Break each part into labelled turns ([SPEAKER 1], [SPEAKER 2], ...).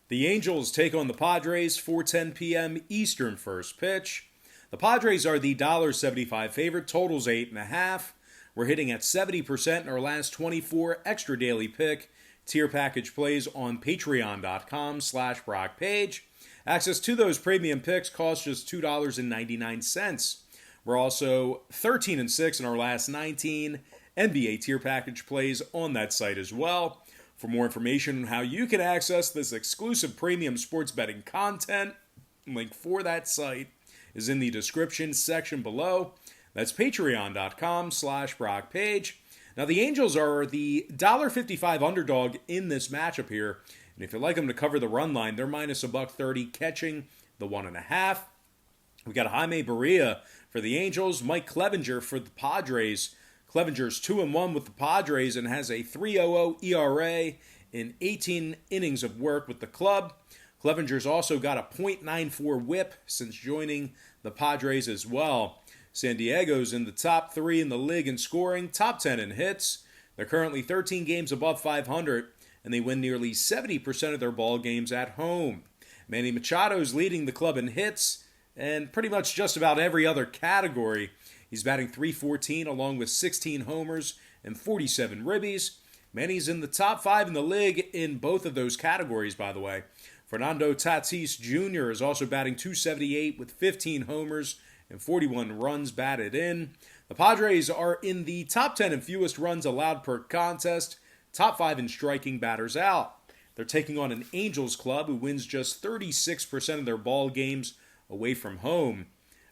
[SPEAKER 1] The Angels take on the Padres, 4:10 p.m. Eastern first pitch. The Padres are the $1.75 favorite, totals 8.5. We're hitting at 70% in our last 24 extra daily pick. Tier package plays on patreon.com/BrockPage. Access to those premium picks costs just $2.99. We're also 13-6 in our last 19 NBA tier package plays on that site as well. For more information on how you can access this exclusive premium sports betting content, link for that site is in the description section below. That's patreon.com/BrockPage. Now, the Angels are the $1.55 underdog in this matchup here. And if you'd like them to cover the run line, they're minus $1.30, catching the 1.5. We got Jaime Barria for the Angels, Mike Clevinger for the Padres. Clevinger's 2-1 with the Padres and has a 3.00 ERA in 18 innings of work with the club. Clevinger's also got a .94 whip since joining the Padres as well. San Diego's in the top 3 in the league in scoring, top 10 in hits. They're currently 13 games above 500, and they win nearly 70% of their ball games at home. Manny Machado's leading the club in hits and pretty much just about every other category. He's batting .314 along with 16 homers and 47 ribbies. Manny's in the top 5 in the league in both of those categories, by the way. Fernando Tatis Jr. is also batting .278 with 15 homers and 41 runs batted in. The Padres are in the top 10 in fewest runs allowed per contest, top 5 in striking batters out. They're taking on an Angels club who wins just 36% of their ball games away from home.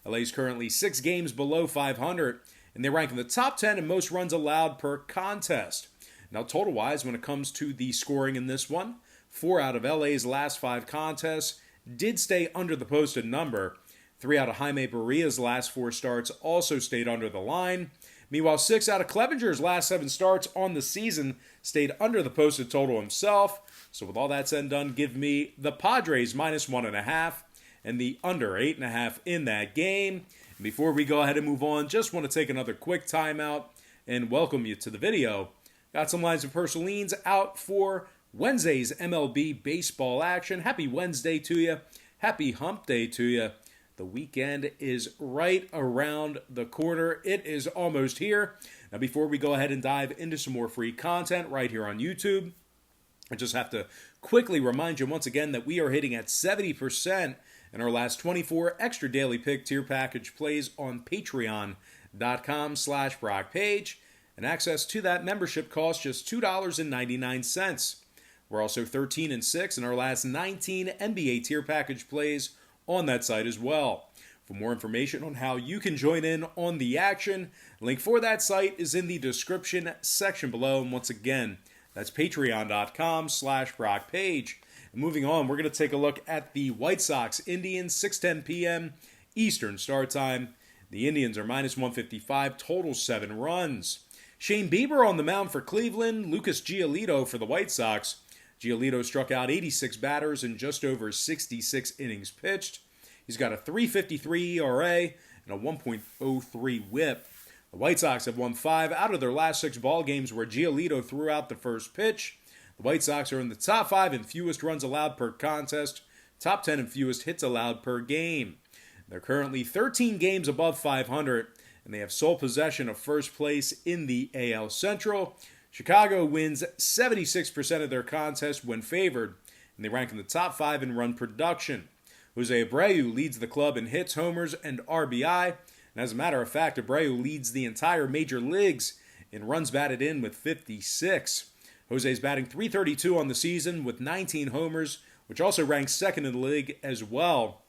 [SPEAKER 1] LA's currently 6 games below 500, and they rank in the top 10 in most runs allowed per contest. Now, total-wise, when it comes to the scoring in this one, 4 out of LA's last 5 contests did stay under the posted number. 3 out of Jaime Barria's last 4 starts also stayed under the line. Meanwhile, 6 out of Clevinger's last 7 starts on the season stayed under the posted total himself. So with all that said and done, give me the Padres minus 1.5 and the under 8.5 in that game. And before we go ahead and move on, just want to take another quick timeout and welcome you to the video. Got some lines of personal leans out for Wednesday's MLB baseball action. Happy Wednesday to you. Happy hump day to you. The weekend is right around the corner. It is almost here. Now, before we go ahead and dive into some more free content right here on YouTube, I just have to quickly remind you once again that we are hitting at 70% in our last 24 extra daily pick tier package plays on patreon.com/BrockPage. And access to that membership costs just $2.99. We're also 13-6 in our last 19 NBA tier package plays on that site as well. For more information on how you can join in on the action, link for that site is in the description section below. And once again, that's patreon.com/BrockPage. And moving on, we're going to take a look at the White Sox Indians, 6:10 p.m. Eastern start time. The Indians are minus 155, total 7 runs. Shane Bieber on the mound for Cleveland, Lucas Giolito for the White Sox. Giolito struck out 86 batters in just over 66 innings pitched. He's got a .353 ERA and a 1.03 whip. The White Sox have won 5 out of their last 6 ball games where Giolito threw out the first pitch. The White Sox are in the top 5 in fewest runs allowed per contest, top 10 in fewest hits allowed per game. They're currently 13 games above 500, and they have sole possession of first place in the AL Central. Chicago wins 76% of their contests when favored, and they rank in the top 5 in run production. Jose Abreu leads the club in hits, homers, and RBI. And as a matter of fact, Abreu leads the entire major leagues in runs batted in with 56. Jose's batting .332 on the season with 19 homers, which also ranks second in the league as well.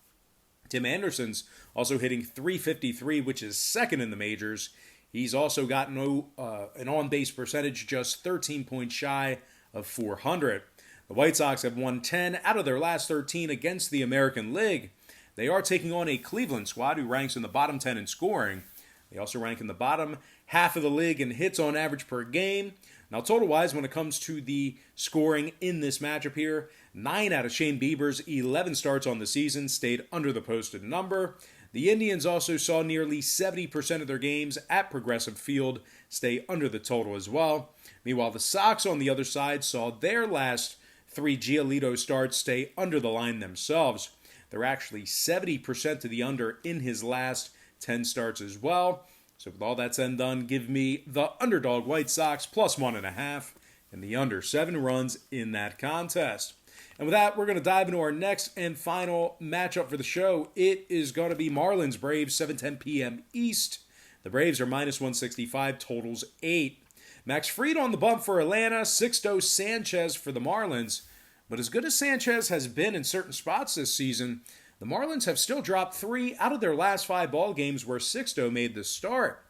[SPEAKER 1] Tim Anderson's also hitting .353, which is second in the majors. He's also got an on-base percentage just 13 points shy of .400. The White Sox have won 10 out of their last 13 against the American League. They are taking on a Cleveland squad who ranks in the bottom 10 in scoring. They also rank in the bottom half of the league in hits on average per game. Now, total-wise, when it comes to the scoring in this matchup here, 9 out of Shane Bieber's 11 starts on the season stayed under the posted number. The Indians also saw nearly 70% of their games at Progressive Field stay under the total as well. Meanwhile, the Sox on the other side saw their last 3 Giolito starts stay under the line themselves. They're actually 70% to the under in his last 10 starts as well. So with all that said and done, give me the underdog White Sox plus 1.5 and the under 7 runs in that contest. And with that, we're going to dive into our next and final matchup for the show. It is going to be Marlins Braves, 7:10 p.m. East. The Braves are minus 165, totals 8. Max Fried on the bump for Atlanta, Sixto Sanchez for the Marlins. But as good as Sanchez has been in certain spots this season, the Marlins have still dropped 3 out of their last 5 ball games where Sixto made the start.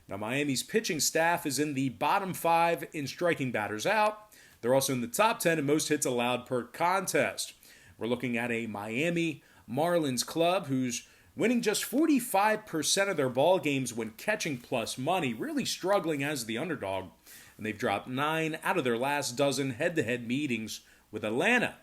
[SPEAKER 1] Now, Miami's pitching staff is in the bottom 5 in striking batters out. They're also in the top 10 in most hits allowed per contest. We're looking at a Miami Marlins club who's winning just 45% of their ball games when catching plus money, really struggling as the underdog. And they've dropped 9 out of their last dozen head-to-head meetings with Atlanta.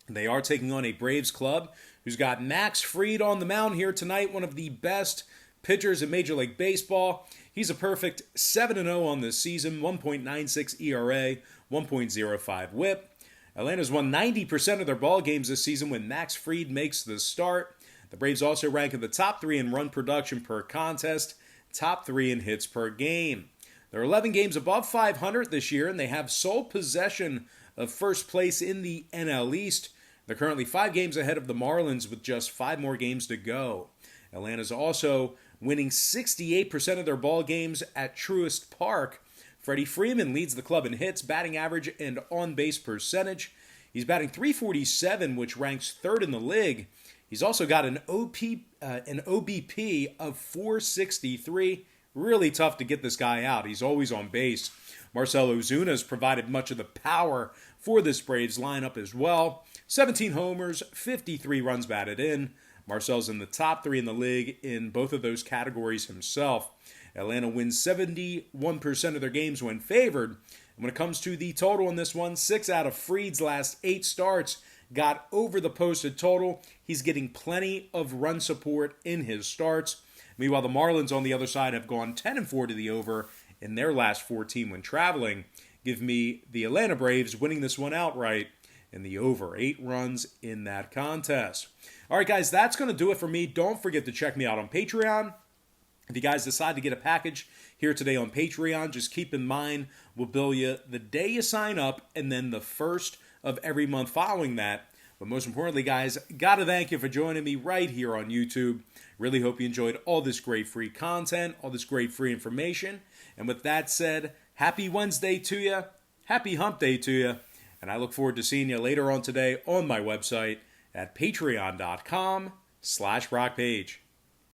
[SPEAKER 1] They are taking on a Braves club who's got Max Fried on the mound here tonight, one of the best pitchers in Major League Baseball. He's a perfect 7-0 on this season, 1.96 ERA, 1.05 whip. Atlanta's won 90% of their ball games this season when Max Fried makes the start. The Braves also rank in the top 3 in run production per contest, top 3 in hits per game. They're 11 games above 500 this year, and they have sole possession of first place in the NL East. They're currently 5 games ahead of the Marlins with just 5 more games to go. Atlanta's also winning 68% of their ball games at Truist Park. Freddie Freeman leads the club in hits, batting average, and on-base percentage. He's batting .347, which ranks 3rd in the league. He's also got an OBP of .463. Really tough to get this guy out. He's always on base. Marcell Ozuna has provided much of the power for this Braves lineup as well. 17 homers, 53 runs batted in. Marcel's in the top 3 in the league in both of those categories himself. Atlanta wins 71% of their games when favored. And when it comes to the total in this one, 6 out of Fried's last 8 starts got over the posted total. He's getting plenty of run support in his starts. Meanwhile, the Marlins on the other side have gone 10-4 to the over in their last 14 when traveling. Give me the Atlanta Braves winning this one outright in the over 8 runs in that contest. All right, guys, that's going to do it for me. Don't forget to check me out on Patreon. If you guys decide to get a package here today on Patreon, just keep in mind we'll bill you the day you sign up and then the first of every month following that. But most importantly, guys, got to thank you for joining me right here on YouTube. Really hope you enjoyed all this great free content, all this great free information. And with that said, happy Wednesday to you. Happy hump day to you. And I look forward to seeing you later on today on my website at patreon.com/BrockPage.